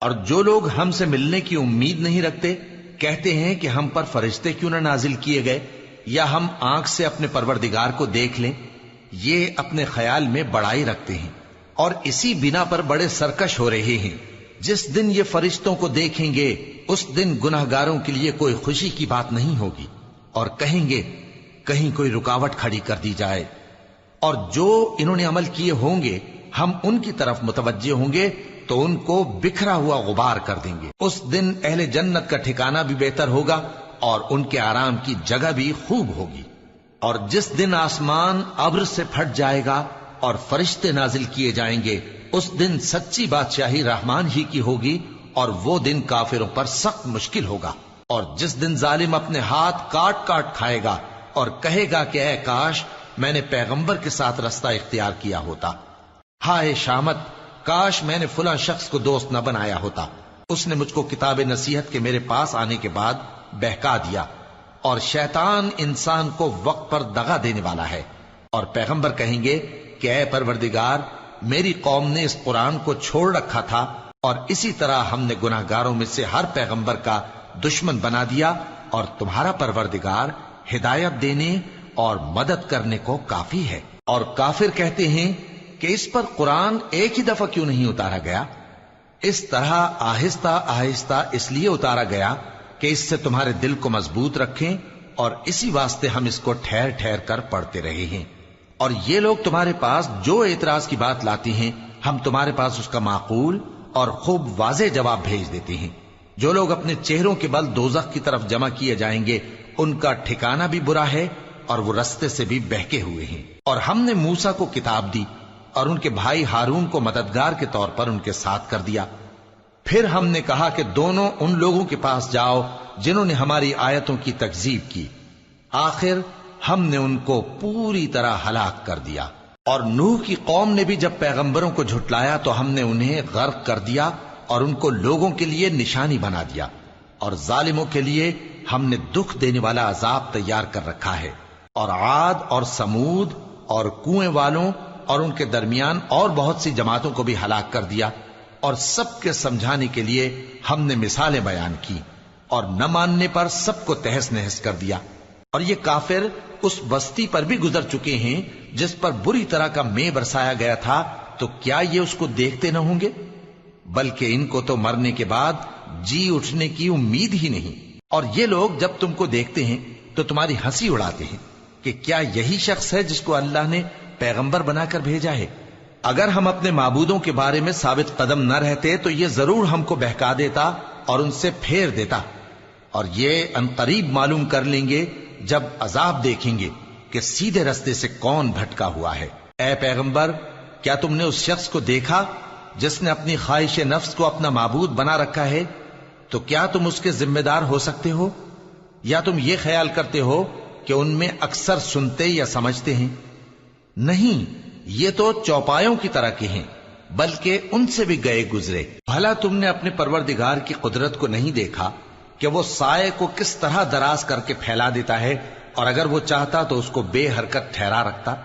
اور جو لوگ ہم سے ملنے کی امید نہیں رکھتے کہتے ہیں کہ ہم پر فرشتے کیوں نہ نازل کیے گئے یا ہم آنکھ سے اپنے پروردگار کو دیکھ لیں. یہ اپنے خیال میں بڑائی رکھتے ہیں اور اسی بنا پر بڑے سرکش ہو رہے ہیں. جس دن یہ فرشتوں کو دیکھیں گے اس دن گناہگاروں کے لیے کوئی خوشی کی بات نہیں ہوگی اور کہیں گے کہیں کوئی رکاوٹ کھڑی کر دی جائے. اور جو انہوں نے عمل کیے ہوں گے ہم ان کی طرف متوجہ ہوں گے تو ان کو بکھرا ہوا غبار کر دیں گے. اس دن اہل جنت کا ٹھکانہ بھی بہتر ہوگا اور ان کے آرام کی جگہ بھی خوب ہوگی. اور جس دن آسمان ابر سے پھٹ جائے گا اور فرشتے نازل کیے جائیں گے اس دن سچی بادشاہی رحمان ہی کی ہوگی اور وہ دن کافروں پر سخت مشکل ہوگا. اور جس دن ظالم اپنے ہاتھ کاٹ کاٹ کھائے گا اور کہے گا کہ اے کاش میں نے پیغمبر کے ساتھ رستہ اختیار کیا ہوتا. ہائے شامت، کاش میں نے فلاں شخص کو دوست نہ بنایا ہوتا. اس نے مجھ کو کتاب نصیحت کے میرے پاس آنے کے بعد بہکا دیا. اور شیطان انسان کو وقت پر دغا دینے والا ہے. اور پیغمبر کہیں گے کہ اے پروردگار، میری قوم نے اس قرآن کو چھوڑ رکھا تھا اور اسی طرح ہم نے گناہگاروں میں سے ہر پیغمبر کا دشمن بنا دیا اور تمہارا پروردگار ہدایت دینے اور مدد کرنے کو کافی ہے. اور کافر کہتے ہیں کہ اس پر قرآن ایک ہی دفعہ کیوں نہیں اتارا گیا؟ اس طرح آہستہ آہستہ اس لیے اتارا گیا کہ اس سے تمہارے دل کو مضبوط رکھیں اور اسی واسطے ہم اس کو ٹھہر ٹھہر کر پڑھتے رہے ہیں. اور یہ لوگ تمہارے پاس جو اعتراض کی بات لاتی ہیں ہم تمہارے پاس اس کا معقول اور خوب واضح جواب بھیج دیتے ہیں. جو لوگ اپنے چہروں کے بل دوزخ کی طرف جمع کیے جائیں گے ان کا ٹھکانہ بھی برا ہے اور وہ رستے سے بھی بہکے ہوئے ہیں. اور ہم نے موسیٰ کو کتاب دی اور ان کے بھائی ہارون کو مددگار کے طور پر ان کے ساتھ کر دیا. پھر ہم نے کہا کہ دونوں ان لوگوں کے پاس جاؤ جنہوں نے ہماری آیتوں کی تکذیب کی. آخر ہم نے ان کو پوری طرح ہلاک کر دیا. اور نوح کی قوم نے بھی جب پیغمبروں کو جھٹلایا تو ہم نے انہیں غرق کر دیا اور ان کو لوگوں کے لیے نشانی بنا دیا. اور ظالموں کے لیے ہم نے دکھ دینے والا عذاب تیار کر رکھا ہے. اور عاد اور سمود اور کنویں والوں اور ان کے درمیان اور بہت سی جماعتوں کو بھی ہلاک کر دیا. اور سب کے سمجھانے کے لیے ہم نے مثالیں بیان کی اور نہ ماننے پر سب کو تہس نہس کر دیا. اور یہ کافر اس بستی پر بھی گزر چکے ہیں جس پر بری طرح کا مے برسایا گیا تھا، تو کیا یہ اس کو دیکھتے نہ ہوں گے؟ بلکہ ان کو تو مرنے کے بعد جی اٹھنے کی امید ہی نہیں. اور یہ لوگ جب تم کو دیکھتے ہیں تو تمہاری ہنسی اڑاتے ہیں کہ کیا یہی شخص ہے جس کو اللہ نے پیغمبر بنا کر بھیجا ہے؟ اگر ہم اپنے معبودوں کے بارے میں ثابت قدم نہ رہتے تو یہ ضرور ہم کو بہکا دیتا اور ان سے پھیر دیتا. اور یہ انقریب معلوم کر لیں گے جب عذاب دیکھیں گے کہ سیدھے رستے سے کون بھٹکا ہوا ہے. اے پیغمبر، کیا تم نے اس شخص کو دیکھا جس نے اپنی خواہش نفس کو اپنا معبود بنا رکھا ہے؟ تو کیا تم اس کے ذمہ دار ہو سکتے ہو؟ یا تم یہ خیال کرتے ہو کہ ان میں اکثر سنتے یا سمجھتے ہیں؟ نہیں، یہ تو چوپایوں کی طرح کے ہیں، بلکہ ان سے بھی گئے گزرے. بھلا تم نے اپنے پروردگار کی قدرت کو نہیں دیکھا کہ وہ سائے کو کس طرح دراز کر کے پھیلا دیتا ہے اور اگر وہ چاہتا تو اس کو بے حرکت ٹھہرا رکھتا؟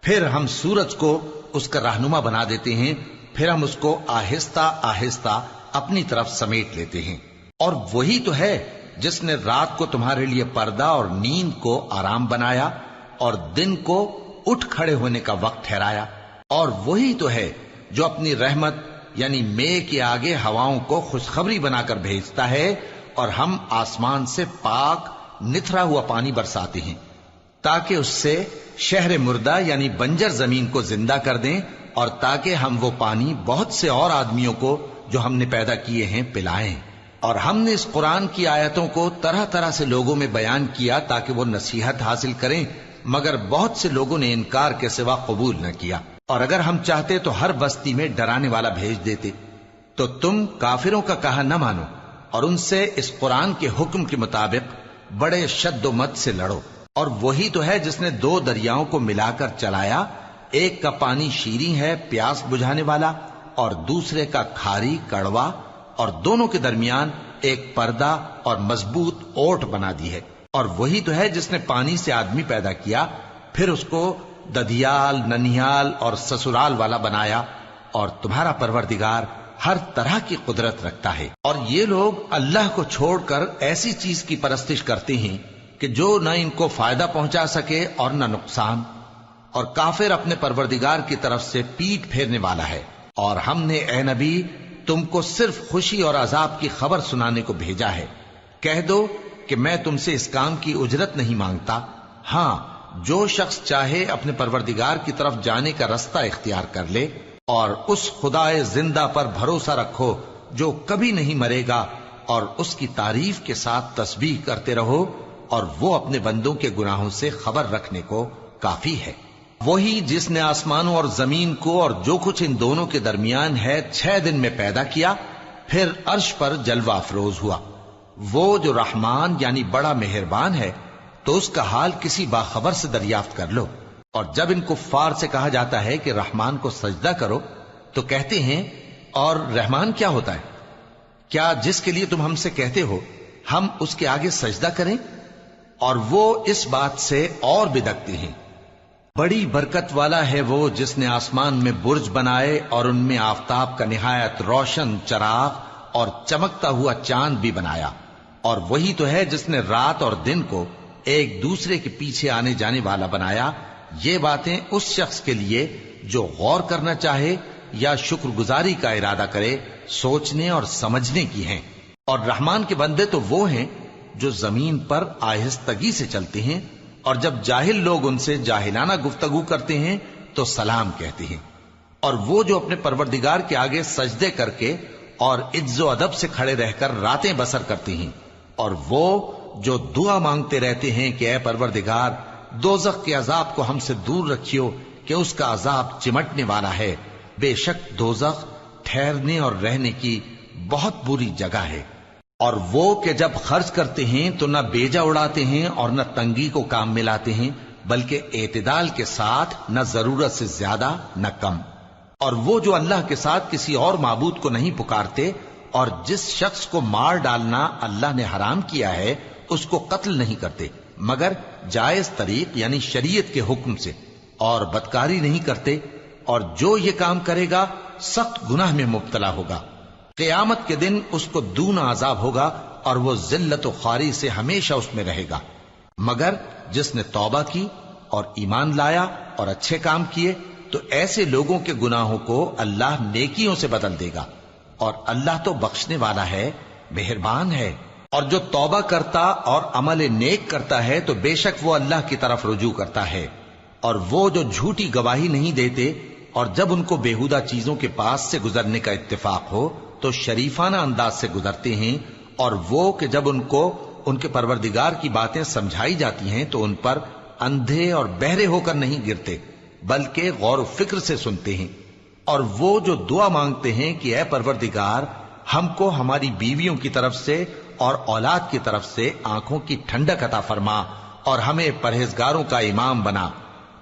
پھر ہم سورج کو اس کا رہنما بنا دیتے ہیں، پھر ہم اس کو آہستہ آہستہ اپنی طرف سمیٹ لیتے ہیں. اور وہی تو ہے جس نے رات کو تمہارے لیے پردہ اور نیند کو آرام بنایا اور دن کو اٹھ کھڑے ہونے کا وقت ٹھہرایا. اور وہی تو ہے جو اپنی رحمت یعنی مے کے آگے ہواؤں کو خوشخبری بنا کر بھیجتا ہے اور ہم آسمان سے پاک نتھرا ہوا پانی برساتے ہیں تاکہ اس سے شہر مردہ یعنی بنجر زمین کو زندہ کر دیں اور تاکہ ہم وہ پانی بہت سے اور آدمیوں کو جو ہم نے پیدا کیے ہیں پلائیں. اور ہم نے اس قرآن کی آیتوں کو طرح طرح سے لوگوں میں بیان کیا تاکہ وہ نصیحت حاصل کریں، مگر بہت سے لوگوں نے انکار کے سوا قبول نہ کیا. اور اگر ہم چاہتے تو ہر بستی میں ڈرانے والا بھیج دیتے. تو تم کافروں کا کہا نہ مانو اور ان سے اس قرآن کے حکم کے مطابق بڑے شد و مت سے لڑو. اور وہی تو ہے جس نے دو دریاؤں کو ملا کر چلایا، ایک کا پانی شیریں ہے پیاس بجھانے والا اور دوسرے کا کھاری کڑوا، اور دونوں کے درمیان ایک پردہ اور مضبوط اوٹ بنا دی ہے. اور وہی تو ہے جس نے پانی سے آدمی پیدا کیا، پھر اس کو ددھیال، ننھیال اور سسرال والا بنایا. اور تمہارا پروردگار ہر طرح کی قدرت رکھتا ہے۔ اور یہ لوگ اللہ کو چھوڑ کر ایسی چیز کی پرستش کرتے ہیں کہ جو نہ ان کو فائدہ پہنچا سکے اور نہ نقصان، اور کافر اپنے پروردگار کی طرف سے پیٹ پھیرنے والا ہے۔ اور ہم نے اے نبی تم کو صرف خوشی اور عذاب کی خبر سنانے کو بھیجا ہے۔ کہہ دو کہ میں تم سے اس کام کی اجرت نہیں مانگتا، ہاں جو شخص چاہے اپنے پروردگار کی طرف جانے کا رستہ اختیار کر لے، اور اس خدائے زندہ پر بھروسہ رکھو جو کبھی نہیں مرے گا، اور اس کی تعریف کے ساتھ تسبیح کرتے رہو، اور وہ اپنے بندوں کے گناہوں سے خبر رکھنے کو کافی ہے۔ وہی جس نے آسمانوں اور زمین کو اور جو کچھ ان دونوں کے درمیان ہے 6 دن میں پیدا کیا، پھر عرش پر جلوہ افروز ہوا۔ وہ جو رحمان یعنی بڑا مہربان ہے، تو اس کا حال کسی باخبر سے دریافت کر لو۔ اور جب ان کفار سے کہا جاتا ہے کہ رحمان کو سجدہ کرو، تو کہتے ہیں اور رحمان کیا ہوتا ہے؟ کیا جس کے لیے تم ہم سے کہتے ہو ہم اس کے آگے سجدہ کریں؟ اور وہ اس بات سے اور بدکتے ہیں۔ بڑی برکت والا ہے وہ جس نے آسمان میں برج بنائے اور ان میں آفتاب کا نہایت روشن چراغ اور چمکتا ہوا چاند بھی بنایا۔ اور وہی تو ہے جس نے رات اور دن کو ایک دوسرے کے پیچھے آنے جانے والا بنایا۔ یہ باتیں اس شخص کے لیے جو غور کرنا چاہے یا شکر گزاری کا ارادہ کرے سوچنے اور سمجھنے کی ہیں۔ اور رحمان کے بندے تو وہ ہیں جو زمین پر آہستگی سے چلتے ہیں، اور جب جاہل لوگ ان سے جاہلانہ گفتگو کرتے ہیں تو سلام کہتے ہیں۔ اور وہ جو اپنے پروردگار کے آگے سجدے کر کے اور عز و ادب سے کھڑے رہ کر راتیں بسر کرتے ہیں۔ اور وہ جو دعا مانگتے رہتے ہیں کہ اے پروردگار دوزخ کے عذاب کو ہم سے دور رکھیو کہ اس کا عذاب چمٹنے والا ہے۔ بے شک دوزخ ٹھہرنے اور رہنے کی بہت بری جگہ ہے۔ اور وہ کہ جب خرچ کرتے ہیں تو نہ بیجا اڑاتے ہیں اور نہ تنگی کو کام میں لاتے ہیں، بلکہ اعتدال کے ساتھ، نہ ضرورت سے زیادہ نہ کم۔ اور وہ جو اللہ کے ساتھ کسی اور معبود کو نہیں پکارتے، اور جس شخص کو مار ڈالنا اللہ نے حرام کیا ہے اس کو قتل نہیں کرتے مگر جائز طریق یعنی شریعت کے حکم سے، اور بدکاری نہیں کرتے، اور جو یہ کام کرے گا سخت گناہ میں مبتلا ہوگا۔ قیامت کے دن اس کو دونا عذاب ہوگا اور وہ ذلت و خواری سے ہمیشہ اس میں رہے گا، مگر جس نے توبہ کی اور ایمان لایا اور اچھے کام کیے تو ایسے لوگوں کے گناہوں کو اللہ نیکیوں سے بدل دے گا، اور اللہ تو بخشنے والا ہے، مہربان ہے۔ اور جو توبہ کرتا اور عمل نیک کرتا ہے تو بے شک وہ اللہ کی طرف رجوع کرتا ہے۔ اور وہ جو جھوٹی گواہی نہیں دیتے اور جب ان کو بیہودہ چیزوں کے پاس سے گزرنے کا اتفاق ہو تو شریفانہ انداز سے گزرتے ہیں، اور وہ کہ جب ان کو ان کے پروردگار کی باتیں سمجھائی جاتی ہیں تو ان پر اندھے اور بہرے ہو کر نہیں گرتے بلکہ غور و فکر سے سنتے ہیں۔ اور وہ جو دعا مانگتے ہیں کہ اے پروردگار ہم کو ہماری بیویوں کی طرف سے اور اولاد کی طرف سے آنکھوں کی ٹھنڈک عطا فرما اور ہمیں پرہیزگاروں کا امام بنا،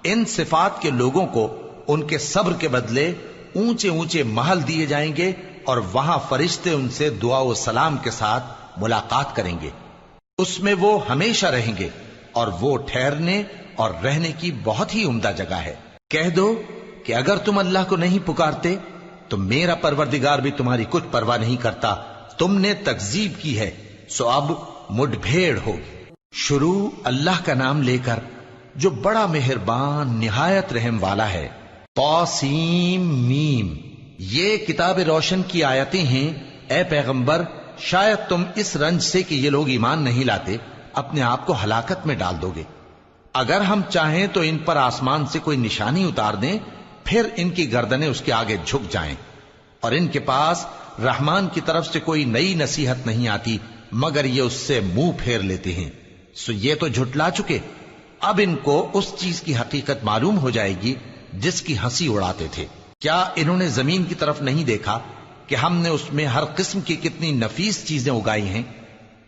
ان صفات کے لوگوں کو ان کے صبر کے بدلے اونچے اونچے محل دیے جائیں گے، اور وہاں فرشتے ان سے دعا و سلام کے ساتھ ملاقات کریں گے۔ اس میں وہ ہمیشہ رہیں گے، اور وہ ٹھہرنے اور رہنے کی بہت ہی عمدہ جگہ ہے۔ کہہ دو کہ اگر تم اللہ کو نہیں پکارتے تو میرا پروردگار بھی تمہاری کچھ پرواہ نہیں کرتا۔ تم نے تکذیب کی ہے سو اب مڈ بھیڑ ہوگی۔ شروع اللہ کا نام لے کر جو بڑا مہربان نہایت رحم والا ہے۔ طاسیم میم، یہ کتاب روشن کی آیتیں ہیں۔ اے پیغمبر شاید تم اس رنج سے کہ یہ لوگ ایمان نہیں لاتے اپنے آپ کو ہلاکت میں ڈال دو گے۔ اگر ہم چاہیں تو ان پر آسمان سے کوئی نشانی اتار دیں، پھر ان کی گردنیں اس کے آگے جھک جائیں، اور ان کے پاس رحمان کی طرف سے کوئی نئی نصیحت نہیں آتی مگر یہ اس سے منہ پھیر لیتے ہیں۔ سو یہ تو جھٹلا چکے، اب ان کو اس چیز کی حقیقت معلوم ہو جائے گی جس کی ہنسی اڑاتے تھے۔ کیا انہوں نے زمین کی طرف نہیں دیکھا کہ ہم نے اس میں ہر قسم کی کتنی نفیس چیزیں اگائی ہیں؟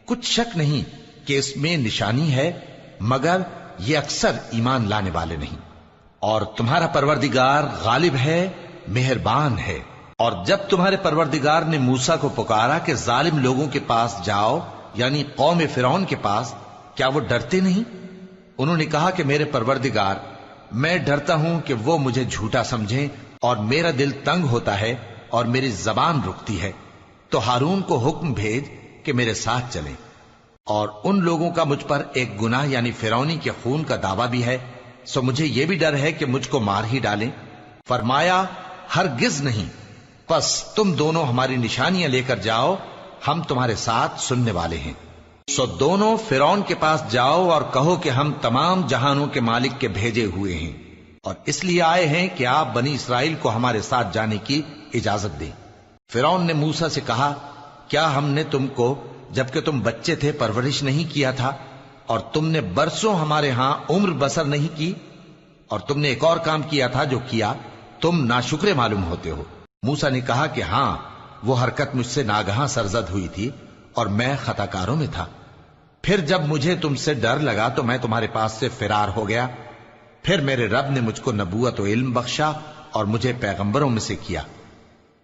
کچھ شک نہیں کہ اس میں نشانی ہے، مگر یہ اکثر ایمان لانے والے نہیں۔ اور تمہارا پروردگار غالب ہے، مہربان ہے۔ اور جب تمہارے پروردگار نے موسیٰ کو پکارا کہ ظالم لوگوں کے پاس جاؤ، یعنی قوم فرعون کے پاس، کیا وہ ڈرتے نہیں؟ انہوں نے کہا کہ میرے پروردگار، میں ڈرتا ہوں کہ وہ مجھے جھوٹا سمجھیں، اور میرا دل تنگ ہوتا ہے اور میری زبان رکتی ہے، تو ہارون کو حکم بھیج کہ میرے ساتھ چلیں۔ اور ان لوگوں کا مجھ پر ایک گناہ یعنی فرعونی کے خون کا دعویٰ بھی ہے، سو مجھے یہ بھی ڈر ہے کہ مجھ کو مار ہی ڈالیں۔ فرمایا ہرگز نہیں، پس تم دونوں ہماری نشانیاں لے کر جاؤ، ہم تمہارے ساتھ سننے والے ہیں۔ سو دونوں فرعون کے پاس جاؤ اور کہو کہ ہم تمام جہانوں کے مالک کے بھیجے ہوئے ہیں، اور اس لیے آئے ہیں کہ آپ بنی اسرائیل کو ہمارے ساتھ جانے کی اجازت دیں۔ فرعون نے موسیٰ سے کہا، کیا ہم نے تم کو جبکہ تم بچے تھے پرورش نہیں کیا تھا، اور تم نے برسوں ہمارے ہاں عمر بسر نہیں کی؟ اور تم نے ایک اور کام کیا تھا جو کیا، تم ناشکرے معلوم ہوتے ہو۔ موسیٰ نے کہا کہ ہاں، وہ حرکت مجھ سے ناگہاں سرزد ہوئی تھی اور میں خطا کاروں میں تھا۔ پھر جب مجھے تم سے ڈر لگا تو میں تمہارے پاس سے فرار ہو گیا۔ پھر میرے رب نے مجھ کو نبوت و علم بخشا اور مجھے پیغمبروں میں سے کیا۔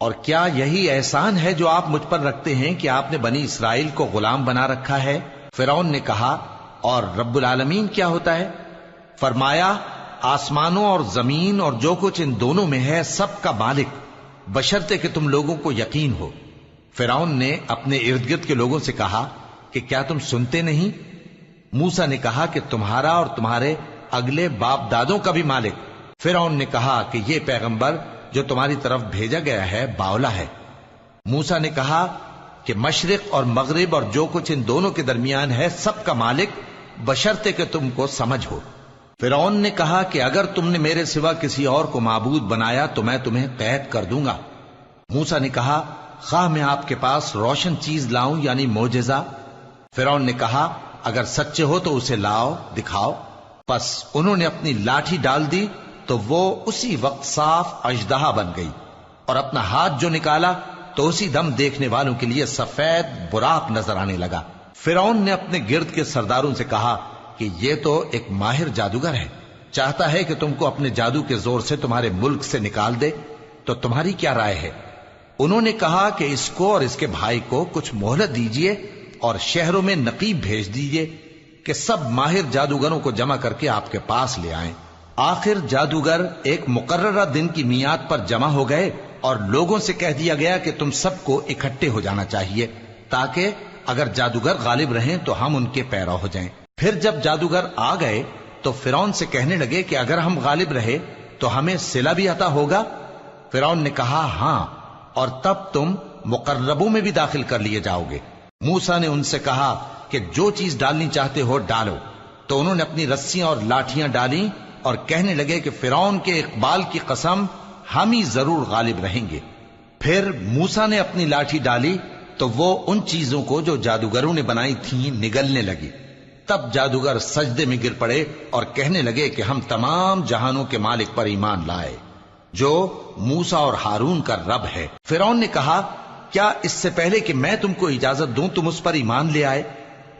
اور کیا یہی احسان ہے جو آپ مجھ پر رکھتے ہیں کہ آپ نے بنی اسرائیل کو غلام بنا رکھا ہے؟ فرعون نے کہا، اور رب العالمین کیا ہوتا ہے؟ فرمایا، آسمانوں اور زمین اور جو کچھ ان دونوں میں ہے سب کا مالک، بشرطے کہ تم لوگوں کو یقین ہو۔ فرعون نے اپنے ارد گرد کے لوگوں سے کہا کہ کیا تم سنتے نہیں؟ موسیٰ نے کہا کہ تمہارا اور تمہارے اگلے باپ دادوں کا بھی مالک۔ فرعون نے کہا کہ یہ پیغمبر جو تمہاری طرف بھیجا گیا ہے باولا ہے۔ موسیٰ نے کہا کہ مشرق اور مغرب اور جو کچھ ان دونوں کے درمیان ہے سب کا مالک، بشرطے کہ تم کو سمجھ ہو۔ فرعون نے کہا کہ اگر تم نے میرے سوا کسی اور کو معبود بنایا تو میں تمہیں قید کر دوں گا۔ موسیٰ نے کہا، خواہ میں آپ کے پاس روشن چیز لاؤں یعنی معجزہ؟ فرعون نے کہا، اگر سچے ہو تو اسے لاؤ، دکھاؤ۔ پس انہوں نے اپنی لاٹھی ڈال دی تو وہ اسی وقت صاف اژدہا بن گئی، اور اپنا ہاتھ جو نکالا تو اسی دم دیکھنے والوں کے لیے سفید براق نظر آنے لگا۔ فرعون نے اپنے گرد کے سرداروں سے کہا کہ یہ تو ایک ماہر جادوگر ہے، چاہتا ہے کہ تم کو اپنے جادو کے زور سے تمہارے ملک سے نکال دے، تو تمہاری کیا رائے ہے؟ انہوں نے کہا کہ اس کو اور اس کے بھائی کو کچھ مہلت دیجیے اور شہروں میں نقیب بھیج دیجیے کہ سب ماہر جادوگروں کو جمع کر کے آپ کے پاس لے آئیں۔ آخر جادوگر ایک مقررہ دن کی میعاد پر جمع ہو گئے اور لوگوں سے کہہ دیا گیا کہ تم سب کو اکٹھے ہو جانا چاہیے تاکہ اگر جادوگر غالب رہیں تو ہم ان کے پیرو ہو جائیں۔ پھر جب جادوگر آ گئے تو فرعون سے کہنے لگے کہ اگر ہم غالب رہے تو ہمیں صلہ بھی عطا ہوگا؟ فرعون نے کہا، ہاں، اور تب تم مقربوں میں بھی داخل کر لیے جاؤ گے۔ موسیٰ نے ان سے کہا کہ جو چیز ڈالنی چاہتے ہو ڈالو، تو انہوں نے اپنی رسیاں اور لاٹھیاں ڈالیں اور کہنے لگے کہ فرعون کے اقبال کی قسم، ہم ہی ضرور غالب رہیں گے۔ پھر موسیٰ نے اپنی لاٹھی ڈالی تو وہ ان چیزوں کو جو جادوگروں نے بنائی تھیں نگلنے لگی۔ تب جادوگر سجدے میں گر پڑے اور کہنے لگے کہ ہم تمام جہانوں کے مالک پر ایمان لائے جو موسیٰ اور ہارون کا رب ہے۔ فرعون نے کہا، کیا اس سے پہلے کہ میں تم کو اجازت دوں تم اس پر ایمان لے آئے؟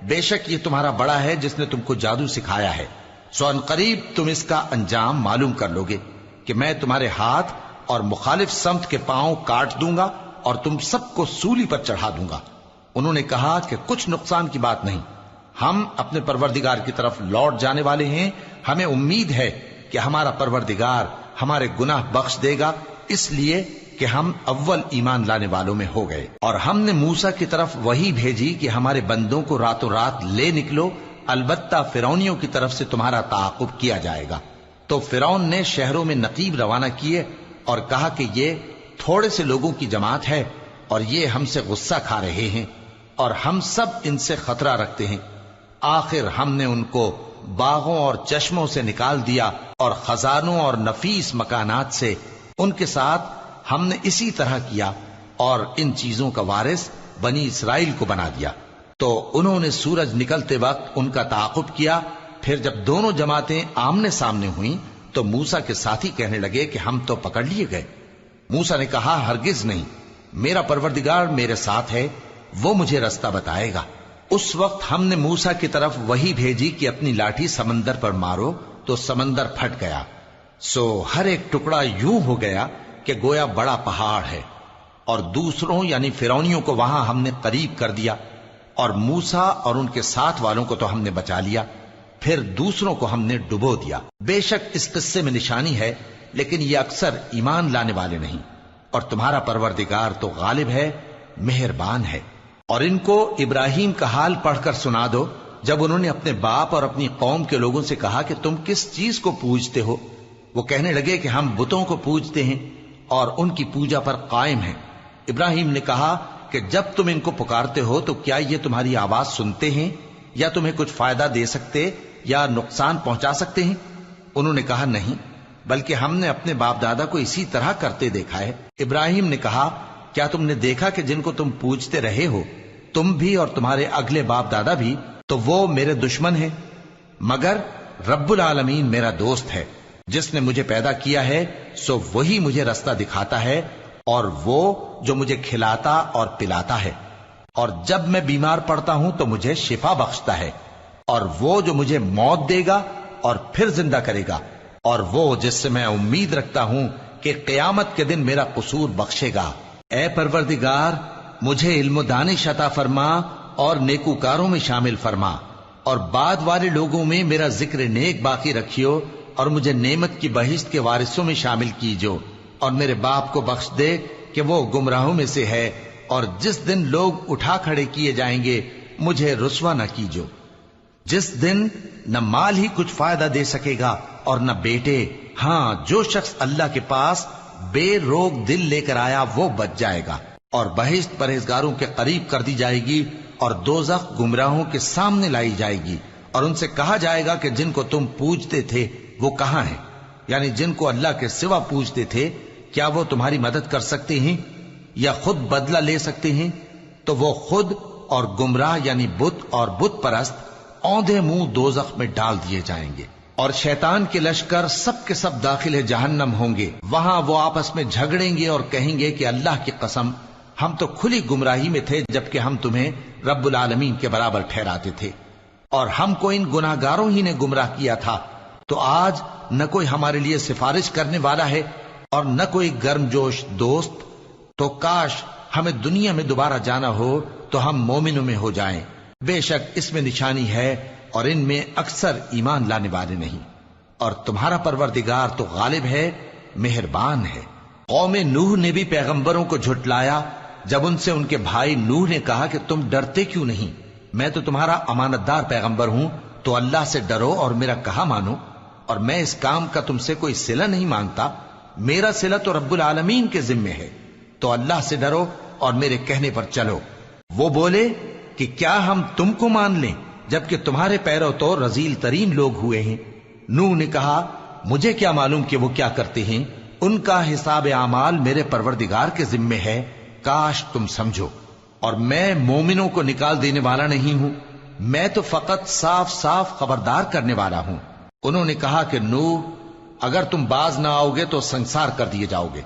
بے شک یہ تمہارا بڑا ہے جس نے تم کو جادو سکھایا ہے، سو ان قریب تم اس کا انجام معلوم کر لوگے کہ میں تمہارے ہاتھ اور مخالف سمت کے پاؤں کاٹ دوں گا اور تم سب کو سولی پر چڑھا دوں گا۔ انہوں نے کہا کہ کچھ نقصان کی بات نہیں، ہم اپنے پروردگار کی طرف لوٹ جانے والے ہیں، ہمیں امید ہے کہ ہمارا پروردگار ہمارے گناہ بخش دے گا، اس لیے کہ ہم اول ایمان لانے والوں میں ہو گئے۔ اور ہم نے موسیٰ کی طرف وحی بھیجی کہ ہمارے بندوں کو راتوں رات لے نکلو، البتہ فرعونیوں کی طرف سے تمہارا تعاقب کیا جائے گا۔ تو فرعون نے شہروں میں نقیب روانہ کیے اور کہا کہ یہ تھوڑے سے لوگوں کی جماعت ہے اور یہ ہم سے غصہ کھا رہے ہیں اور ہم سب ان سے خطرہ رکھتے ہیں۔ آخر ہم نے ان کو باغوں اور چشموں سے نکال دیا اور خزانوں اور نفیس مکانات سے، ان کے ساتھ ہم نے اسی طرح کیا اور ان چیزوں کا وارث بنی اسرائیل کو بنا دیا۔ تو انہوں نے سورج نکلتے وقت ان کا تعاقب کیا۔ پھر جب دونوں جماعتیں آمنے سامنے ہوئیں تو موسیٰ کے ساتھی کہنے لگے کہ ہم تو پکڑ لیے گئے۔ موسیٰ نے کہا، ہرگز نہیں، میرا پروردگار میرے ساتھ ہے، وہ مجھے رستہ بتائے گا۔ اس وقت ہم نے موسیٰ کی طرف وحی بھیجی کہ اپنی لاٹھی سمندر پر مارو، تو سمندر پھٹ گیا، سو ہر ایک ٹکڑا یوں ہو گیا کہ گویا بڑا پہاڑ ہے، اور دوسروں یعنی فرعونیوں کو وہاں ہم نے قریب کر دیا، اور موسیٰ اور ان کے ساتھ والوں کو تو ہم نے بچا لیا، پھر دوسروں کو ہم نے ڈبو دیا۔ بے شک اس قصے میں نشانی ہے، لیکن یہ اکثر ایمان لانے والے نہیں۔ اور تمہارا پروردگار تو غالب ہے، مہربان ہے۔ اور ان کو ابراہیم کا حال پڑھ کر سنا دو جب انہوں نے اپنے باپ اور اپنی قوم کے لوگوں سے کہا کہ تم کس چیز کو پوجتے ہو؟ وہ کہنے لگے کہ ہم بتوں کو پوجتے ہیں اور ان کی پوجا پر قائم ہیں۔ ابراہیم نے کہا کہ جب تم ان کو پکارتے ہو تو کیا یہ تمہاری آواز سنتے ہیں یا تمہیں کچھ فائدہ دے سکتے یا نقصان پہنچا سکتے ہیں؟ انہوں نے کہا نہیں، بلکہ ہم نے اپنے باپ دادا کو اسی طرح کرتے دیکھا ہے۔ ابراہیم نے کہا کیا تم نے دیکھا کہ جن کو تم پوجتے رہے ہو تم بھی اور تمہارے اگلے باپ دادا بھی، تو وہ میرے دشمن ہیں، مگر رب العالمین میرا دوست ہے۔ جس نے مجھے پیدا کیا ہے سو وہی مجھے رستہ دکھاتا ہے، اور وہ جو مجھے کھلاتا اور پلاتا ہے، اور جب میں بیمار پڑتا ہوں تو مجھے شفا بخشتا ہے، اور وہ جو مجھے موت دے گا اور پھر زندہ کرے گا، اور وہ جس سے میں امید رکھتا ہوں کہ قیامت کے دن میرا قصور بخشے گا۔ اے پروردگار، مجھے علم و دانش عطا فرما اور نیکوکاروں میں شامل فرما، اور بعد والے لوگوں میں میرا ذکر نیک باقی رکھیو، اور مجھے نعمت کی بہشت کے وارثوں میں شامل کیجو، اور میرے باپ کو بخش دے کہ وہ گمراہوں میں سے ہے، اور جس دن لوگ اٹھا کھڑے کیے جائیں گے مجھے رسوا نہ کیجو، جس دن نہ مال ہی کچھ فائدہ دے سکے گا اور نہ بیٹے۔ ہاں، جو شخص اللہ کے پاس بے روک دل لے کر آیا وہ بچ جائے گا، اور بہشت پرہیزگاروں کے قریب کر دی جائے گی، اور دوزخ گمراہوں کے سامنے لائی جائے گی، اور ان سے کہا جائے گا کہ جن کو تم پوجتے تھے وہ کہاں ہیں؟ یعنی جن کو اللہ کے سوا پوجتے تھے، کیا وہ تمہاری مدد کر سکتے ہیں یا خود بدلہ لے سکتے ہیں؟ تو وہ خود اور گمراہ یعنی بت اور بت پرست اوندھے منہ دوزخ میں ڈال دیے جائیں گے، اور شیطان کے لشکر سب کے سب داخل جہنم ہوں گے۔ وہاں وہ آپس میں جھگڑیں گے اور کہیں گے کہ اللہ کی قسم، ہم تو کھلی گمراہی میں تھے جبکہ ہم تمہیں رب العالمین کے برابر ٹھہراتے تھے، اور ہم کو ان گناہ گاروں ہی نے گمراہ کیا تھا، تو آج نہ کوئی ہمارے لیے سفارش کرنے والا ہے اور نہ کوئی گرم جوش دوست۔ تو کاش ہمیں دنیا میں دوبارہ جانا ہو تو ہم مومنوں میں ہو جائیں، بے شک اس میں نشانی ہے اور ان میں اکثر ایمان لانے والے نہیں، اور تمہارا پروردگار تو غالب ہے، مہربان ہے۔ قوم نوح نے بھی پیغمبروں کو جھٹلایا جب ان سے ان کے بھائی نوح نے کہا کہ تم ڈرتے کیوں نہیں؟ میں تو تمہارا امانت دار پیغمبر ہوں، تو اللہ سے ڈرو اور میرا کہا مانو، اور میں اس کام کا تم سے کوئی صلہ نہیں مانگتا، میرا صلہ تو رب العالمین کے ذمے ہے، تو اللہ سے ڈرو اور میرے کہنے پر چلو۔ وہ بولے کہ کیا ہم تم کو مان لیں جبکہ تمہارے پیرو تو رذیل ترین لوگ ہوئے ہیں؟ نوح نے کہا مجھے کیا معلوم کہ وہ کیا کرتے ہیں، ان کا حساب اعمال میرے پروردگار کے ذمے ہے، کاش تم سمجھو۔ اور میں مومنوں کو نکال دینے والا نہیں ہوں، میں تو فقط صاف صاف خبردار کرنے والا ہوں۔ انہوں نے کہا کہ نوح، اگر تم باز نہ آؤ گے تو سنسار کر دیے جاؤ گے۔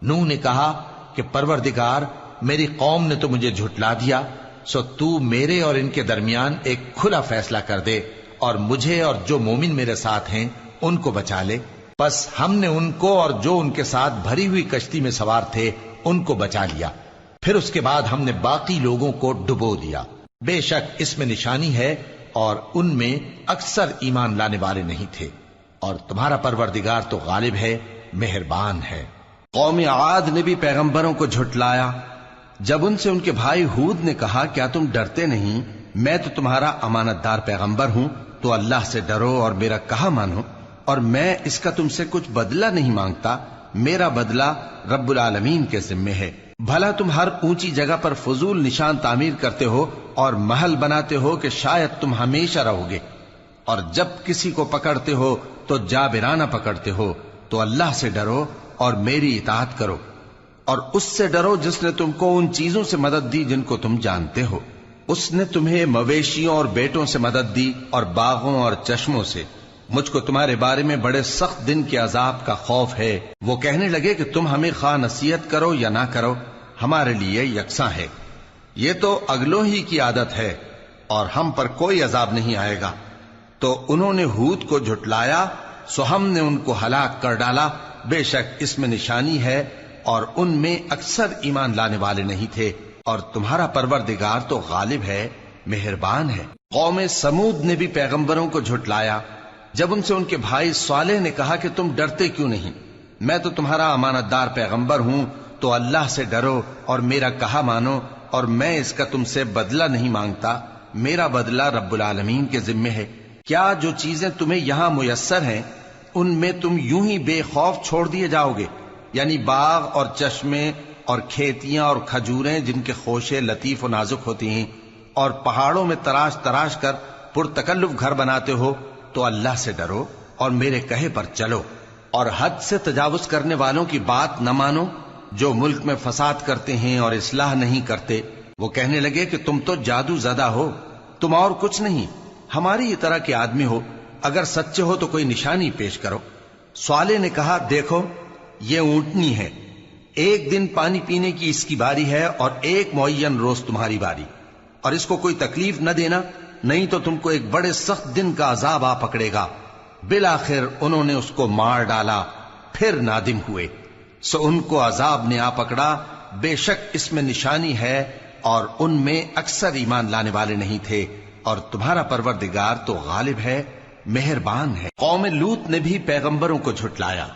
نوح نے کہا کہ پروردگار، میری قوم نے تو مجھے جھٹلا دیا، سو تو میرے اور ان کے درمیان ایک کھلا فیصلہ کر دے، اور مجھے اور جو مومن میرے ساتھ ہیں ان کو بچا لے۔ بس ہم نے ان کو اور جو ان کے ساتھ بھری ہوئی کشتی میں سوار تھے ان کو بچا لیا، پھر اس کے بعد ہم نے باقی لوگوں کو ڈبو دیا۔ بے شک اس میں نشانی ہے اور ان میں اکثر ایمان لانے والے نہیں تھے، اور تمہارا پروردگار تو غالب ہے، مہربان ہے۔ قوم عاد نے بھی پیغمبروں کو جھٹلایا جب ان سے ان کے بھائی ہود نے کہا کیا تم ڈرتے نہیں؟ میں تو تمہارا امانت دار پیغمبر ہوں، تو اللہ سے ڈرو اور میرا کہا مانو، اور میں اس کا تم سے کچھ بدلہ نہیں مانگتا، میرا بدلہ رب العالمین کے ذمے ہے۔ بھلا تم ہر اونچی جگہ پر فضول نشان تعمیر کرتے ہو اور محل بناتے ہو کہ شاید تم ہمیشہ رہو گے، اور جب کسی کو پکڑتے ہو تو جابرانہ پکڑتے ہو، تو اللہ سے ڈرو اور میری اطاعت کرو، اور اس سے ڈرو جس نے تم کو ان چیزوں سے مدد دی جن کو تم جانتے ہو۔ اس نے تمہیں مویشیوں اور بیٹوں سے مدد دی اور باغوں اور چشموں سے۔ مجھ کو تمہارے بارے میں بڑے سخت دن کے عذاب کا خوف ہے۔ وہ کہنے لگے کہ تم ہمیں خواہ نصیحت کرو یا نہ کرو، ہمارے لیے یکساں ہے، یہ تو اگلوں ہی کی عادت ہے اور ہم پر کوئی عذاب نہیں آئے گا۔ تو انہوں نے ہود کو جھٹلایا، سو ہم نے ان کو ہلاک کر ڈالا، بے شک اس میں نشانی ہے اور ان میں اکثر ایمان لانے والے نہیں تھے، اور تمہارا پروردگار تو غالب ہے، مہربان ہے۔ قوم سمود نے بھی پیغمبروں کو جھٹلایا جب ان سے ان کے بھائی صالح نے کہا کہ تم ڈرتے کیوں نہیں؟ میں تو تمہارا امانت دار پیغمبر ہوں، تو اللہ سے ڈرو اور میرا کہا مانو، اور میں اس کا تم سے بدلہ نہیں مانگتا، میرا بدلہ رب العالمین کے ذمے ہے۔ کیا جو چیزیں تمہیں یہاں میسر ہیں ان میں تم یوں ہی بے خوف چھوڑ دیے جاؤ گے؟ یعنی باغ اور چشمے اور کھیتیاں اور کھجوریں جن کے خوشے لطیف و نازک ہوتی ہیں، اور پہاڑوں میں تراش تراش کر پرتکلف گھر بناتے ہو، تو اللہ سے ڈرو اور میرے کہے پر چلو، اور حد سے تجاوز کرنے والوں کی بات نہ مانو جو ملک میں فساد کرتے ہیں اور اصلاح نہیں کرتے۔ وہ کہنے لگے کہ تم تو جادو زدہ ہو، تم اور کچھ نہیں، ہماری طرح کے آدمی ہو، اگر سچے ہو تو کوئی نشانی پیش کرو۔ صالح نے کہا دیکھو یہ اونٹنی ہے، ایک دن پانی پینے کی اس کی باری ہے اور ایک معین روز تمہاری باری، اور اس کو کوئی تکلیف نہ دینا، نہیں تو تم کو ایک بڑے سخت دن کا عذاب آ پکڑے گا۔ بالآخر انہوں نے اس کو مار ڈالا، پھر نادم ہوئے، سو ان کو عذاب نے آ پکڑا، بے شک اس میں نشانی ہے، اور ان میں اکثر ایمان لانے والے نہیں تھے، اور تمہارا پروردگار تو غالب ہے، مہربان ہے۔ قوم لوط نے بھی پیغمبروں کو جھٹلایا۔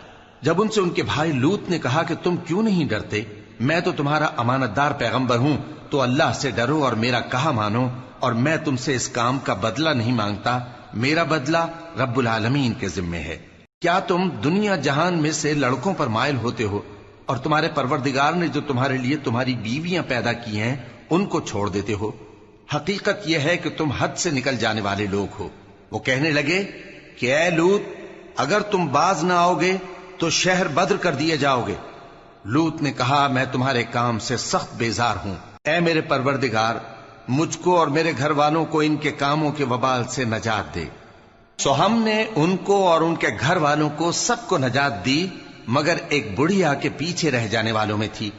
جب ان سے ان کے بھائی لوط نے کہا کہ تم کیوں نہیں ڈرتے، میں تو تمہارا امانت دار پیغمبر ہوں، تو اللہ سے ڈرو اور میرا کہا مانو، اور میں تم سے اس کام کا بدلہ نہیں مانگتا، میرا بدلہ رب العالمین کے ذمے ہے۔ کیا تم دنیا جہان میں سے لڑکوں پر مائل ہوتے ہو، اور تمہارے پروردگار نے جو تمہارے لیے تمہاری بیویاں پیدا کی ہیں ان کو چھوڑ دیتے ہو؟ حقیقت یہ ہے کہ تم حد سے نکل جانے والے لوگ ہو۔ وہ کہنے لگے کہ اے لوط، اگر تم باز نہ آؤ گے تو شہر بدر کر دیے جاؤ گے۔ لوط نے کہا میں تمہارے کام سے سخت بیزار ہوں، اے میرے پروردگار مجھ کو اور میرے گھر والوں کو ان کے کاموں کے وبال سے نجات دے۔ سو ہم نے ان کو اور ان کے گھر والوں کو سب کو نجات دی، مگر ایک بڑھیا کے پیچھے رہ جانے والوں میں تھی۔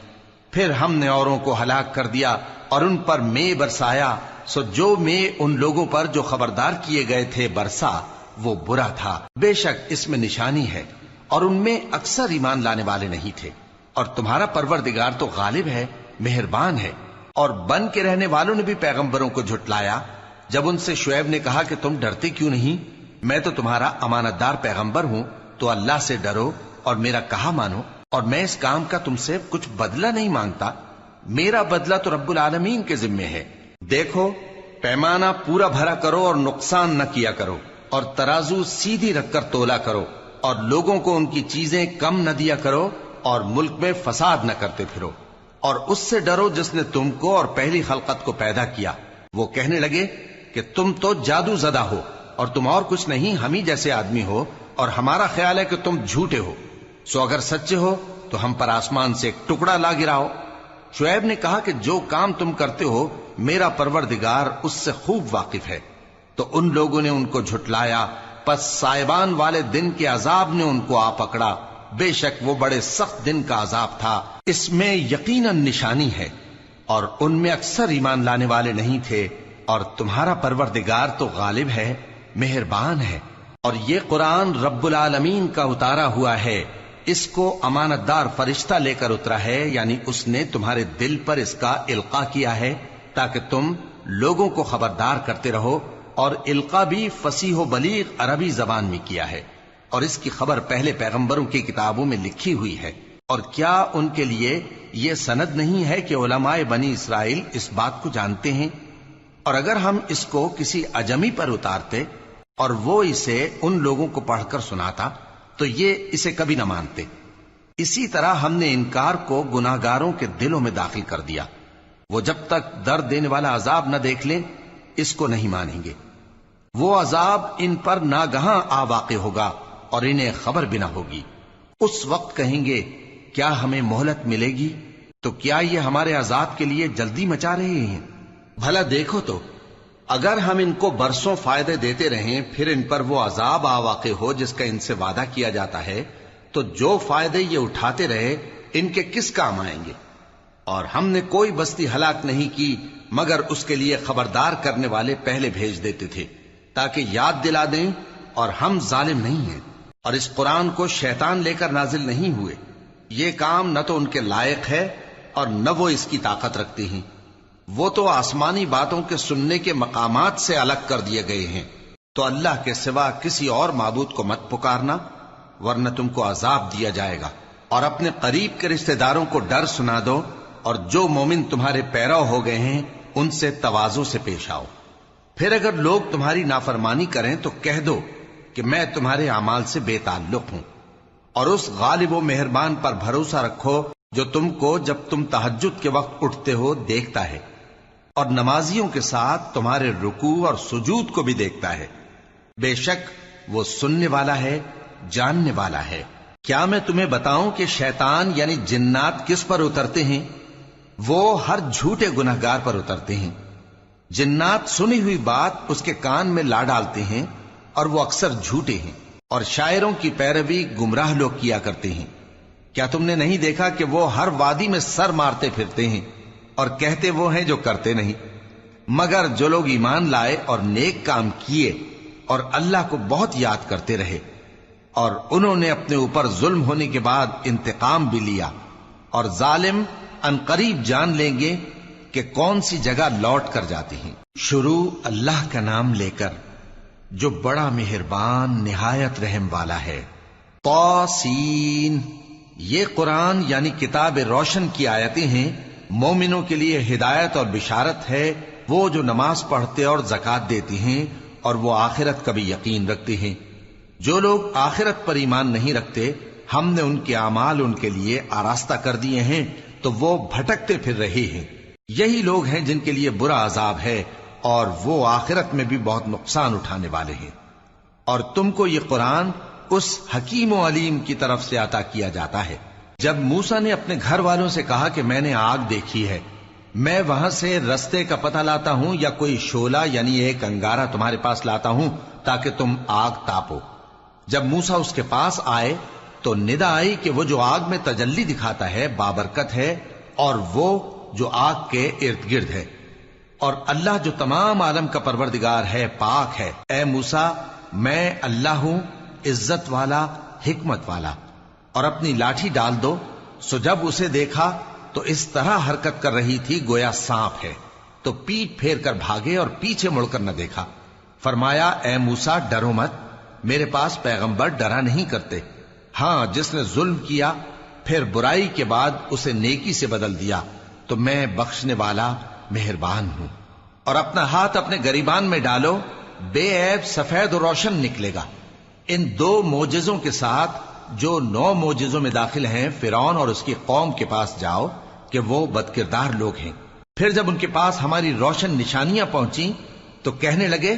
پھر ہم نے اوروں کو ہلاک کر دیا اور ان پر مے برسایا، سو جو مے ان لوگوں پر جو خبردار کیے گئے تھے برسا، وہ برا تھا۔ بے شک اس میں نشانی ہے، اور ان میں اکثر ایمان لانے والے نہیں تھے، اور تمہارا پروردگار تو غالب ہے، مہربان ہے۔ اور بن کے رہنے والوں نے بھی پیغمبروں کو جھٹلایا۔ جب ان سے شعیب نے کہا کہ تم ڈرتے کیوں نہیں، میں تو تمہارا امانت دار پیغمبر ہوں، تو اللہ سے ڈرو اور میرا کہا مانو، اور میں اس کام کا تم سے کچھ بدلہ نہیں مانگتا، میرا بدلہ تو رب العالمین کے ذمے ہے۔ دیکھو پیمانہ پورا بھرا کرو اور نقصان نہ کیا کرو، اور ترازو سیدھی رکھ کر تولا کرو، اور لوگوں کو ان کی چیزیں کم نہ دیا کرو، اور ملک میں فساد نہ کرتے پھرو، اور اس سے ڈرو جس نے تم کو اور پہلی خلقت کو پیدا کیا۔ وہ کہنے لگے کہ تم تو جادو زدہ ہو، اور تم اور کچھ نہیں، ہم ہی جیسے آدمی ہو، اور ہمارا خیال ہے کہ تم جھوٹے ہو، سو اگر سچے ہو تو ہم پر آسمان سے ایک ٹکڑا لا گراؤ۔ شعیب نے کہا کہ جو کام تم کرتے ہو میرا پروردگار اس سے خوب واقف ہے۔ تو ان لوگوں نے ان کو جھٹلایا، پس سائبان والے دن کے عذاب نے ان کو آ پکڑا، بے شک وہ بڑے سخت دن کا عذاب تھا، اس میں یقیناً نشانی ہے، اور ان میں اکثر ایمان لانے والے نہیں تھے، اور تمہارا پروردگار تو غالب ہے، مہربان ہے۔ اور یہ قرآن رب العالمین کا اتارا ہوا ہے، اس کو امانت دار فرشتہ لے کر اترا ہے، یعنی اس نے تمہارے دل پر اس کا القاء کیا ہے تاکہ تم لوگوں کو خبردار کرتے رہو، اور القاء بھی فصیح و بلیغ عربی زبان میں کیا ہے، اور اس کی خبر پہلے پیغمبروں کی کتابوں میں لکھی ہوئی ہے۔ اور کیا ان کے لیے یہ سند نہیں ہے کہ علماء بنی اسرائیل اس بات کو جانتے ہیں؟ اور اگر ہم اس کو کسی اجمی پر اتارتے اور وہ اسے ان لوگوں کو پڑھ کر سناتا تو یہ اسے کبھی نہ مانتے۔ اسی طرح ہم نے انکار کو گناہگاروں کے دلوں میں داخل کر دیا، وہ جب تک درد دینے والا عذاب نہ دیکھ لیں اس کو نہیں مانیں گے۔ وہ عذاب ان پر ناگہاں آ واقع ہوگا اور انہیں خبر بھی نہ ہوگی۔ اس وقت کہیں گے کیا ہمیں مہلت ملے گی؟ تو کیا یہ ہمارے عذاب کے لیے جلدی مچا رہے ہیں؟ بھلا دیکھو تو اگر ہم ان کو برسوں فائدے دیتے رہیں پھر ان پر وہ عذاب آ واقع ہو جس کا ان سے وعدہ کیا جاتا ہے، تو جو فائدے یہ اٹھاتے رہے ان کے کس کام آئیں گے؟ اور ہم نے کوئی بستی ہلاک نہیں کی مگر اس کے لیے خبردار کرنے والے پہلے بھیج دیتے تھے تاکہ یاد دلا دیں، اور ہم ظالم نہیں ہیں۔ اور اس قرآن کو شیطان لے کر نازل نہیں ہوئے، یہ کام نہ تو ان کے لائق ہے اور نہ وہ اس کی طاقت رکھتے ہیں، وہ تو آسمانی باتوں کے سننے کے مقامات سے الگ کر دیے گئے ہیں۔ تو اللہ کے سوا کسی اور معبود کو مت پکارنا ورنہ تم کو عذاب دیا جائے گا۔ اور اپنے قریب کے رشتہ داروں کو ڈر سنا دو، اور جو مومن تمہارے پیرو ہو گئے ہیں ان سے تواضع سے پیش آؤ۔ پھر اگر لوگ تمہاری نافرمانی کریں تو کہہ دو کہ میں تمہارے اعمال سے بے تعلق ہوں، اور اس غالب و مہربان پر بھروسہ رکھو جو تم کو جب تم تہجد کے وقت اٹھتے ہو دیکھتا ہے، اور نمازیوں کے ساتھ تمہارے رکوع اور سجود کو بھی دیکھتا ہے۔ بے شک وہ سننے والا ہے، جاننے والا ہے۔ کیا میں تمہیں بتاؤں کہ شیطان یعنی جنات کس پر اترتے ہیں؟ وہ ہر جھوٹے گنہگار پر اترتے ہیں۔ جنات سنی ہوئی بات اس کے کان میں لا ڈالتے ہیں، اور وہ اکثر جھوٹے ہیں، اور شاعروں کی پیروی گمراہ لوگ کیا کرتے ہیں۔ کیا تم نے نہیں دیکھا کہ وہ ہر وادی میں سر مارتے پھرتے ہیں، اور کہتے وہ ہیں جو کرتے نہیں؟ مگر جو لوگ ایمان لائے اور نیک کام کیے اور اللہ کو بہت یاد کرتے رہے، اور انہوں نے اپنے اوپر ظلم ہونے کے بعد انتقام بھی لیا، اور ظالم عنقریب جان لیں گے کہ کون سی جگہ لوٹ کر جاتے ہیں۔ شروع اللہ کا نام لے کر جو بڑا مہربان نہایت رحم والا ہے۔ طاسین، یہ قرآن یعنی کتاب روشن کی آیتیں ہیں، مومنوں کے لیے ہدایت اور بشارت ہے، وہ جو نماز پڑھتے اور زکوٰۃ دیتے ہیں اور وہ آخرت کا بھی یقین رکھتے ہیں۔ جو لوگ آخرت پر ایمان نہیں رکھتے، ہم نے ان کے اعمال ان کے لیے آراستہ کر دیے ہیں تو وہ بھٹکتے پھر رہے ہیں۔ یہی لوگ ہیں جن کے لیے برا عذاب ہے، اور وہ آخرت میں بھی بہت نقصان اٹھانے والے ہیں۔ اور تم کو یہ قرآن اس حکیم و علیم کی طرف سے عطا کیا جاتا ہے۔ جب موسیٰ نے اپنے گھر والوں سے کہا کہ میں نے آگ دیکھی ہے، میں وہاں سے رستے کا پتہ لاتا ہوں یا کوئی شعلہ یعنی ایک انگارہ تمہارے پاس لاتا ہوں تاکہ تم آگ تاپو۔ جب موسیٰ اس کے پاس آئے تو ندا آئی کہ وہ جو آگ میں تجلی دکھاتا ہے بابرکت ہے، اور وہ جو آگ کے ارد گرد ہے، اور اللہ جو تمام عالم کا پروردگار ہے پاک ہے۔ اے موسیٰ، میں اللہ ہوں، عزت والا، حکمت والا، اور اپنی لاٹھی ڈال دو۔ سو جب اسے دیکھا تو اس طرح حرکت کر رہی تھی گویا سانپ ہے، تو پیٹ پھیر کر بھاگے اور پیچھے مڑ کر نہ دیکھا۔ فرمایا اے موسیٰ ڈرو مت، میرے پاس پیغمبر ڈرا نہیں کرتے۔ ہاں، جس نے ظلم کیا پھر برائی کے بعد اسے نیکی سے بدل دیا تو میں بخشنے والا مہربان ہوں۔ اور اپنا ہاتھ اپنے گریبان میں ڈالو، بے عیب سفید و روشن نکلے گا۔ ان 2 معجزوں کے ساتھ جو 9 معجزوں میں داخل ہیں فرعون اور اس کی قوم کے پاس جاؤ کہ وہ بدکردار لوگ ہیں۔ پھر جب ان کے پاس ہماری روشن نشانیاں پہنچیں تو کہنے لگے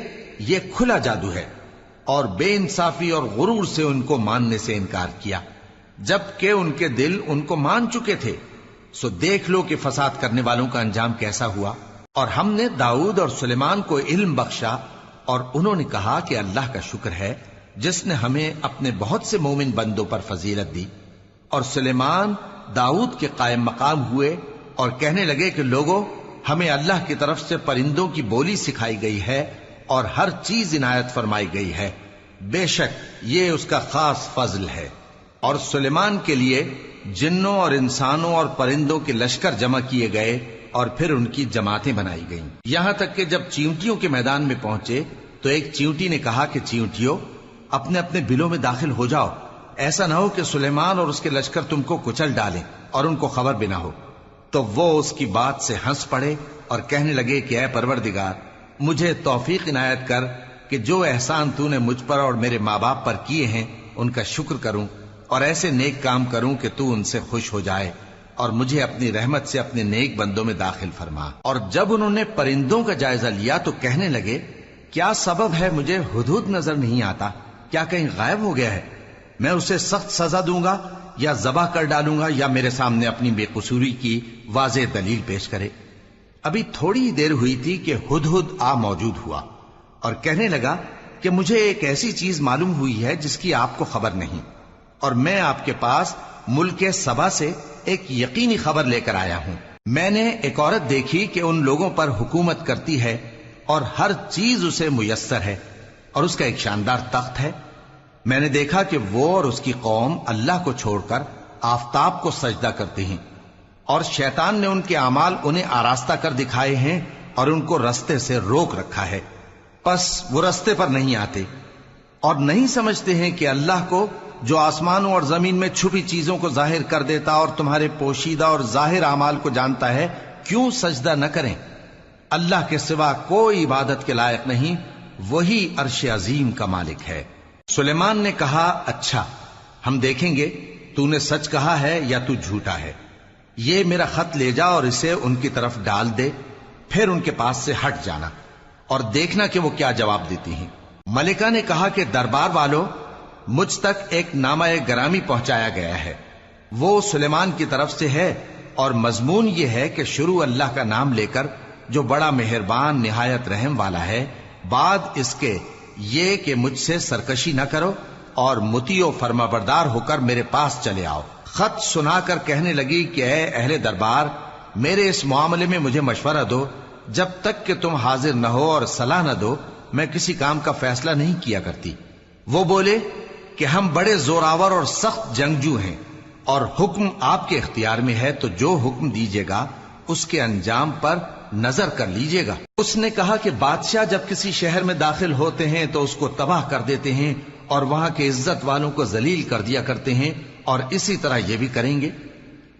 یہ کھلا جادو ہے، اور بے انصافی اور غرور سے ان کو ماننے سے انکار کیا، جبکہ ان کے دل ان کو مان چکے تھے۔ سو دیکھ لو کہ فساد کرنے والوں کا انجام کیسا ہوا۔ اور ہم نے داؤد اور سلیمان کو علم بخشا، اور انہوں نے کہا کہ اللہ کا شکر ہے جس نے ہمیں اپنے بہت سے مومن بندوں پر فضیلت دی۔ اور سلیمان داؤد کے قائم مقام ہوئے اور کہنے لگے کہ لوگوں، ہمیں اللہ کی طرف سے پرندوں کی بولی سکھائی گئی ہے اور ہر چیز عنایت فرمائی گئی ہے، بے شک یہ اس کا خاص فضل ہے۔ اور سلیمان کے لیے جنوں اور انسانوں اور پرندوں کے لشکر جمع کیے گئے، اور پھر ان کی جماعتیں بنائی گئیں، یہاں تک کہ جب چیونٹیوں کے میدان میں پہنچے تو ایک چیونٹی نے کہا کہ چیونٹیوں، اپنے اپنے بلوں میں داخل ہو جاؤ، ایسا نہ ہو کہ سلیمان اور اس کے لشکر تم کو کچل ڈالیں اور ان کو خبر بھی نہ ہو۔ تو وہ اس کی بات سے ہنس پڑے اور کہنے لگے کہ اے پروردگار، مجھے توفیق عنایت کر کہ جو احسان تو نے مجھ پر اور میرے ماں باپ پر کیے ہیں ان کا شکر کروں، اور ایسے نیک کام کروں کہ تو ان سے خوش ہو جائے، اور مجھے اپنی رحمت سے اپنے نیک بندوں میں داخل فرما۔ اور جب انہوں نے پرندوں کا جائزہ لیا تو کہنے لگے کیا سبب ہے مجھے ہدہد نظر نہیں آتا؟ کیا کہیں غائب ہو گیا ہے؟ میں اسے سخت سزا دوں گا یا ذبح کر ڈالوں گا، یا میرے سامنے اپنی بے قصوری کی واضح دلیل پیش کرے۔ ابھی تھوڑی ہی دیر ہوئی تھی کہ ہدہد آ موجود ہوا اور کہنے لگا کہ مجھے ایک ایسی چیز معلوم ہوئی ہے جس کی آپ کو خبر نہیں، اور میں آپ کے پاس ملک سبا سے ایک یقینی خبر لے کر آیا ہوں۔ میں نے ایک عورت دیکھی کہ ان لوگوں پر حکومت کرتی ہے اور ہر چیز اسے میسر ہے، اور اس کا ایک شاندار تخت ہے۔ میں نے دیکھا کہ وہ اور اس کی قوم اللہ کو چھوڑ کر آفتاب کو سجدہ کرتے ہیں، اور شیطان نے ان کے اعمال انہیں آراستہ کر دکھائے ہیں اور ان کو رستے سے روک رکھا ہے، پس وہ رستے پر نہیں آتے اور نہیں سمجھتے ہیں کہ اللہ کو جو آسمانوں اور زمین میں چھپی چیزوں کو ظاہر کر دیتا اور تمہارے پوشیدہ اور ظاہر اعمال کو جانتا ہے، کیوں سجدہ نہ کریں؟ اللہ کے سوا کوئی عبادت کے لائق نہیں، وہی عرش عظیم کا مالک ہے۔ سلیمان نے کہا، اچھا ہم دیکھیں گے تو نے سچ کہا ہے یا تو جھوٹا ہے۔ یہ میرا خط لے جا اور اسے ان کی طرف ڈال دے، پھر ان کے پاس سے ہٹ جانا اور دیکھنا کہ وہ کیا جواب دیتی ہیں۔ ملکہ نے کہا کہ دربار والوں، مجھ تک ایک نامہ گرامی پہنچایا گیا ہے، وہ سلیمان کی طرف سے ہے، اور مضمون یہ ہے کہ شروع اللہ کا نام لے کر جو بڑا مہربان نہایت رحم والا ہے، بعد اس کے یہ کہ مجھ سے سرکشی نہ کرو اور مطیع و فرما بردار ہو کر میرے پاس چلے آؤ۔ خط سنا کر کہنے لگی کہ اے اہل دربار، میرے اس معاملے میں مجھے مشورہ دو، جب تک کہ تم حاضر نہ ہو اور صلاح نہ دو میں کسی کام کا فیصلہ نہیں کیا کرتی۔ وہ بولے کہ ہم بڑے زوراور اور سخت جنگجو ہیں، اور حکم آپ کے اختیار میں ہے، تو جو حکم دیجیے گا اس کے انجام پر نظر کر لیجیے گا۔ اس نے کہا کہ بادشاہ جب کسی شہر میں داخل ہوتے ہیں تو اس کو تباہ کر دیتے ہیں اور وہاں کے عزت والوں کو ذلیل کر دیا کرتے ہیں، اور اسی طرح یہ بھی کریں گے،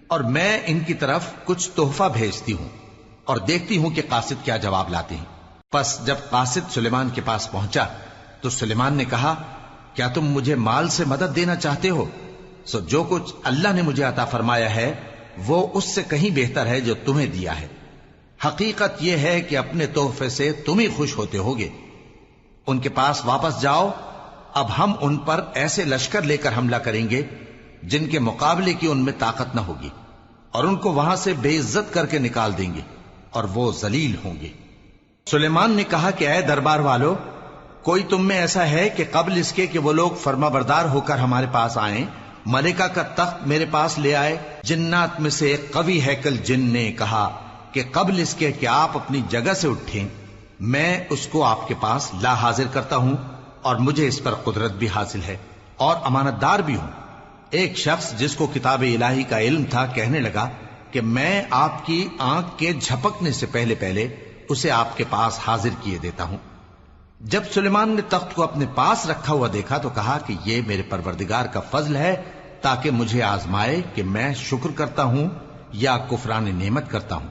اور میں ان کی طرف کچھ تحفہ بھیجتی ہوں اور دیکھتی ہوں کہ قاصد کیا جواب لاتے ہیں۔ پس جب قاصد سلیمان کے پاس پہنچا تو سلیمان نے کہا، کیا تم مجھے مال سے مدد دینا چاہتے ہو؟ سو جو کچھ اللہ نے مجھے عطا فرمایا ہے وہ اس سے کہیں بہتر ہے جو تمہیں دیا ہے۔ حقیقت یہ ہے کہ اپنے تحفے سے تم ہی خوش ہوتے ہوگے۔ ان کے پاس واپس جاؤ، اب ہم ان پر ایسے لشکر لے کر حملہ کریں گے جن کے مقابلے کی ان میں طاقت نہ ہوگی، اور ان کو وہاں سے بے عزت کر کے نکال دیں گے اور وہ ذلیل ہوں گے۔ سلیمان نے کہا کہ اے دربار والو، کوئی تم میں ایسا ہے کہ قبل اس کے کہ وہ لوگ فرما بردار ہو کر ہمارے پاس آئیں، ملکہ کا تخت میرے پاس لے آئے؟ جنات میں سے ایک قوی ہیکل جن نے کہا کہ قبل اس کے کہ آپ اپنی جگہ سے اٹھیں میں اس کو آپ کے پاس لا حاضر کرتا ہوں، اور مجھے اس پر قدرت بھی حاصل ہے اور امانت دار بھی ہوں۔ ایک شخص جس کو کتاب الہی کا علم تھا کہنے لگا کہ میں آپ کی آنکھ کے جھپکنے سے پہلے پہلے اسے آپ کے پاس حاضر کیے دیتا ہوں۔ جب سلیمان نے تخت کو اپنے پاس رکھا ہوا دیکھا تو کہا کہ یہ میرے پروردگار کا فضل ہے تاکہ مجھے آزمائے کہ میں شکر کرتا ہوں یا کفران نعمت کرتا ہوں،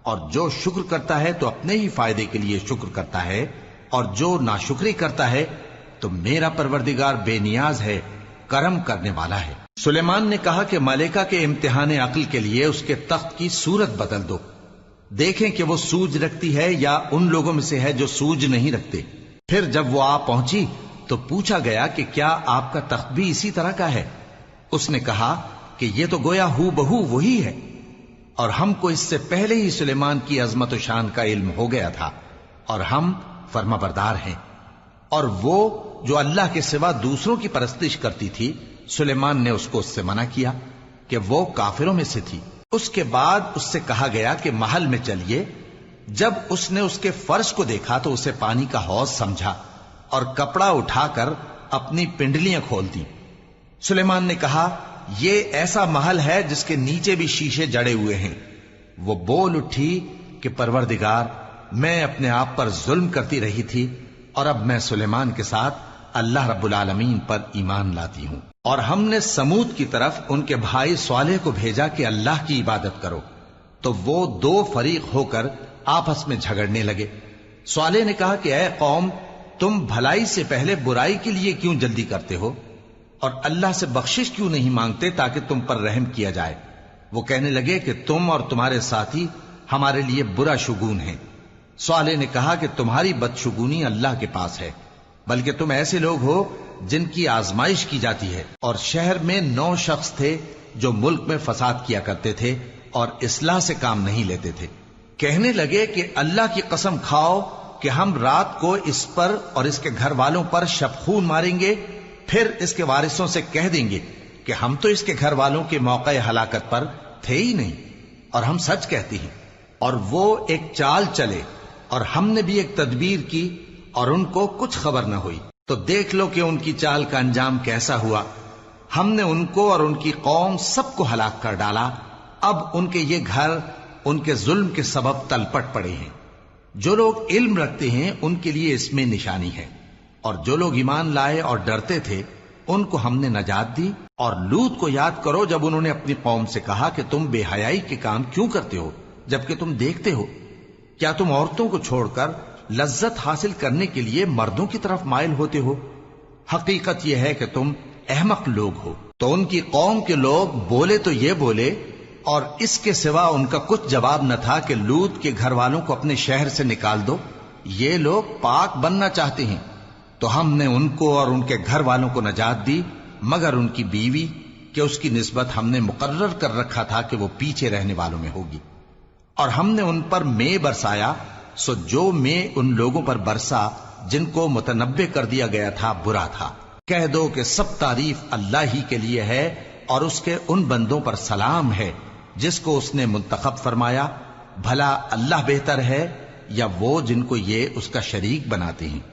اور جو شکر کرتا ہے تو اپنے ہی فائدے کے لیے شکر کرتا ہے، اور جو ناشکری کرتا ہے تو میرا پروردگار بے نیاز ہے، کرم کرنے والا ہے۔ سلیمان نے کہا کہ ملکہ کے امتحان عقل کے لیے اس کے تخت کی صورت بدل دو، دیکھیں کہ وہ سوج رکھتی ہے یا ان لوگوں میں سے ہے جو سوج نہیں رکھتے۔ پھر جب وہ آ پہنچی تو پوچھا گیا کہ کیا آپ کا تخت بھی اسی طرح کا ہے؟ اس نے کہا کہ یہ تو گویا ہو بہو وہی ہے، اور ہم کو اس سے پہلے ہی سلیمان کی عظمت و شان کا علم ہو گیا تھا، اور ہم فرما بردار ہیں۔ اور وہ جو اللہ کے سوا دوسروں کی پرستش کرتی تھی، سلیمان نے اس کو اس سے منع کیا کہ وہ کافروں میں سے تھی۔ اس کے بعد اس سے کہا گیا کہ محل میں چلیے۔ جب اس نے اس کے فرش کو دیکھا تو اسے پانی کا حوض سمجھا اور کپڑا اٹھا کر اپنی پنڈلیاں کھول دی۔ سلیمان نے کہا، یہ ایسا محل ہے جس کے نیچے بھی شیشے جڑے ہوئے ہیں۔ وہ بول اٹھی کہ پروردگار، میں اپنے آپ پر ظلم کرتی رہی تھی، اور اب میں سلیمان کے ساتھ اللہ رب العالمین پر ایمان لاتی ہوں۔ اور ہم نے سمود کی طرف ان کے بھائی صالح کو بھیجا کہ اللہ کی عبادت کرو، تو وہ دو فریق ہو کر آپس میں جھگڑنے لگے۔ صالح نے کہا کہ اے قوم، تم بھلائی سے پہلے برائی کے لیے کیوں جلدی کرتے ہو، اور اللہ سے بخشش کیوں نہیں مانگتے تاکہ تم پر رحم کیا جائے؟ وہ کہنے لگے کہ تم اور تمہارے ساتھی ہمارے لیے برا شگون ہیں۔ صالح نے کہا کہ تمہاری بدشگونی اللہ کے پاس ہے، بلکہ تم ایسے لوگ ہو جن کی آزمائش کی جاتی ہے۔ اور شہر میں 9 شخص تھے جو ملک میں فساد کیا کرتے تھے اور اصلاح سے کام نہیں لیتے تھے۔ کہنے لگے کہ اللہ کی قسم کھاؤ کہ ہم رات کو اس پر اور اس کے گھر والوں پر شبخون ماریں گے، پھر اس کے وارثوں سے کہہ دیں گے کہ ہم تو اس کے گھر والوں کے موقع ہلاکت پر تھے ہی نہیں، اور ہم سچ کہتے ہیں۔ اور وہ ایک چال چلے، اور ہم نے بھی ایک تدبیر کی، اور ان کو کچھ خبر نہ ہوئی۔ تو دیکھ لو کہ ان کی چال کا انجام کیسا ہوا۔ ہم نے ان کو اور ان کی قوم سب کو ہلاک کر ڈالا۔ اب ان کے یہ گھر ان کے ظلم کے سبب تلپٹ پڑے ہیں۔ جو لوگ علم رکھتے ہیں ان کے لیے اس میں نشانی ہے، اور جو لوگ ایمان لائے اور ڈرتے تھے ان کو ہم نے نجات دی۔ اور لوط کو یاد کرو جب انہوں نے اپنی قوم سے کہا کہ تم بے حیائی کے کام کیوں کرتے ہو جبکہ تم دیکھتے ہو؟ کیا تم عورتوں کو چھوڑ کر لذت حاصل کرنے کے لیے مردوں کی طرف مائل ہوتے ہو؟ حقیقت یہ ہے کہ تم احمق لوگ ہو۔ تو ان کی قوم کے لوگ بولے تو یہ بولے، اور اس کے سوا ان کا کچھ جواب نہ تھا کہ لوط کے گھر والوں کو اپنے شہر سے نکال دو، یہ لوگ پاک بننا چاہتے ہیں۔ تو ہم نے ان کو اور ان کے گھر والوں کو نجات دی، مگر ان کی بیوی کہ اس کی نسبت ہم نے مقرر کر رکھا تھا کہ وہ پیچھے رہنے والوں میں ہوگی۔ اور ہم نے ان پر مے برسایا، سو جو مے ان لوگوں پر برسا جن کو متنبع کر دیا گیا تھا برا تھا۔ کہہ دو کہ سب تعریف اللہ ہی کے لیے ہے، اور اس کے ان بندوں پر سلام ہے جس کو اس نے منتخب فرمایا۔ بھلا اللہ بہتر ہے یا وہ جن کو یہ اس کا شریک بناتے ہیں؟